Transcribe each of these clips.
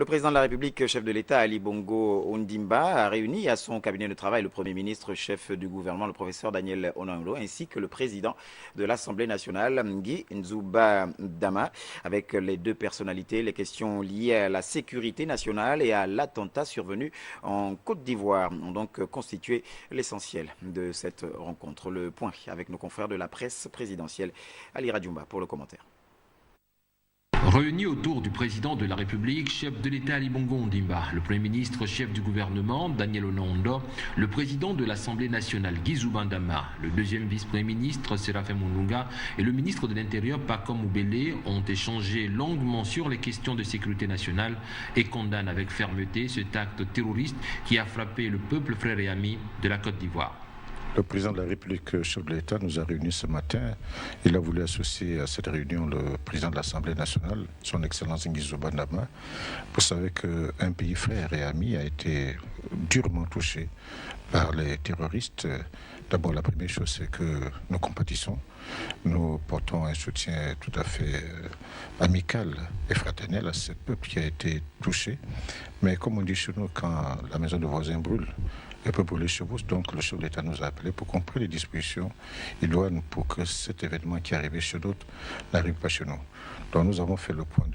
Le président de la République, chef de l'État, Ali Bongo Ondimba, a réuni à son cabinet de travail le Premier ministre, chef du gouvernement, le professeur Daniel Onango, ainsi que le président de l'Assemblée nationale, Guy Nzouba Dama, avec les deux personnalités. Les questions liées à la sécurité nationale et à l'attentat survenu en Côte d'Ivoire ont donc constitué l'essentiel de cette rencontre. Le point avec nos confrères de la presse présidentielle. Ali Radjoumba pour le commentaire. Réunis autour du président de la République, chef de l'État Ali Bongo Ondimba, le Premier ministre, chef du gouvernement Daniel Onaondo, le président de l'Assemblée nationale Guy Nzouba Dama, le deuxième vice-premier ministre Séraphin Moundounga et le ministre de l'Intérieur Pacome Oubélé ont échangé longuement sur les questions de sécurité nationale et condamnent avec fermeté cet acte terroriste qui a frappé le peuple frère et ami de la Côte d'Ivoire. Le président de la République, chef de l'État, nous a réunis ce matin. Il a voulu associer à cette réunion le président de l'Assemblée nationale, son Excellence Guy Nzouba Dama. Vous savez qu'un pays frère et ami a été durement touché par les terroristes. D'abord, la première chose, c'est que nous compatissons. Nous portons un soutien tout à fait amical et fraternel à ce peuple qui a été touché. Mais comme on dit chez nous, quand la maison de voisin brûle, elle peut brûler chez vous. Donc le chef de l'État nous a appelés pour qu'on prenne les dispositions idoines pour que cet événement qui est arrivé chez d'autres n'arrive pas chez nous. Donc nous avons fait le point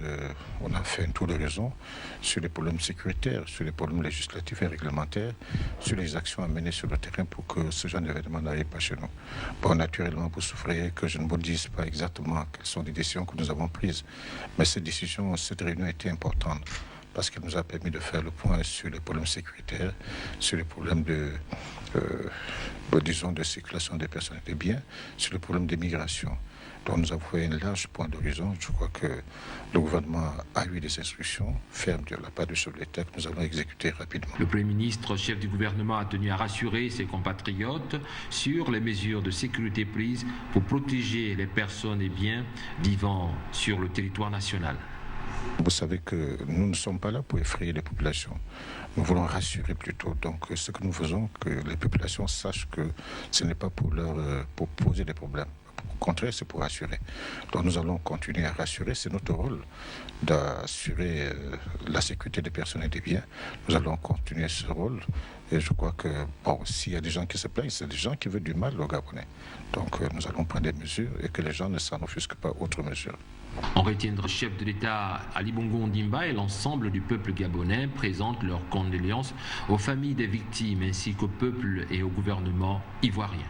on a fait un tour de raison sur les problèmes sécuritaires, sur les problèmes législatifs et réglementaires, sur les actions à mener sur le terrain pour que ce genre d'événement n'arrive pas chez nous. Bon, naturellement, vous souffrez que je ne vous dise pas exactement quelles sont les décisions que nous avons prises, mais cette réunion a été importante, parce qu'elle nous a permis de faire le point sur les problèmes sécuritaires, sur les problèmes de circulation des personnes et des biens, sur le problème des migrations. Donc nous avons fait un large point d'horizon. Je crois que le gouvernement a eu des instructions fermes de la part du chef de l'État que nous allons exécuter rapidement. Le Premier ministre, chef du gouvernement, a tenu à rassurer ses compatriotes sur les mesures de sécurité prises pour protéger les personnes et biens vivant sur le territoire national. Vous savez que nous ne sommes pas là pour effrayer les populations. Nous voulons rassurer plutôt. Donc ce que nous faisons, que les populations sachent que ce n'est pas pour poser des problèmes. Au contraire, c'est pour rassurer. Donc nous allons continuer à rassurer. C'est notre rôle d'assurer la sécurité des personnes et des biens. Nous allons continuer ce rôle. Et je crois que, bon, s'il y a des gens qui se plaignent, c'est des gens qui veulent du mal aux Gabonais. Donc nous allons prendre des mesures et que les gens ne s'en offusquent pas autres mesures. On retiendra chef de l'État Ali Bongo Ondimba et l'ensemble du peuple gabonais présentent leurs condoléances aux familles des victimes ainsi qu'au peuple et au gouvernement ivoirien.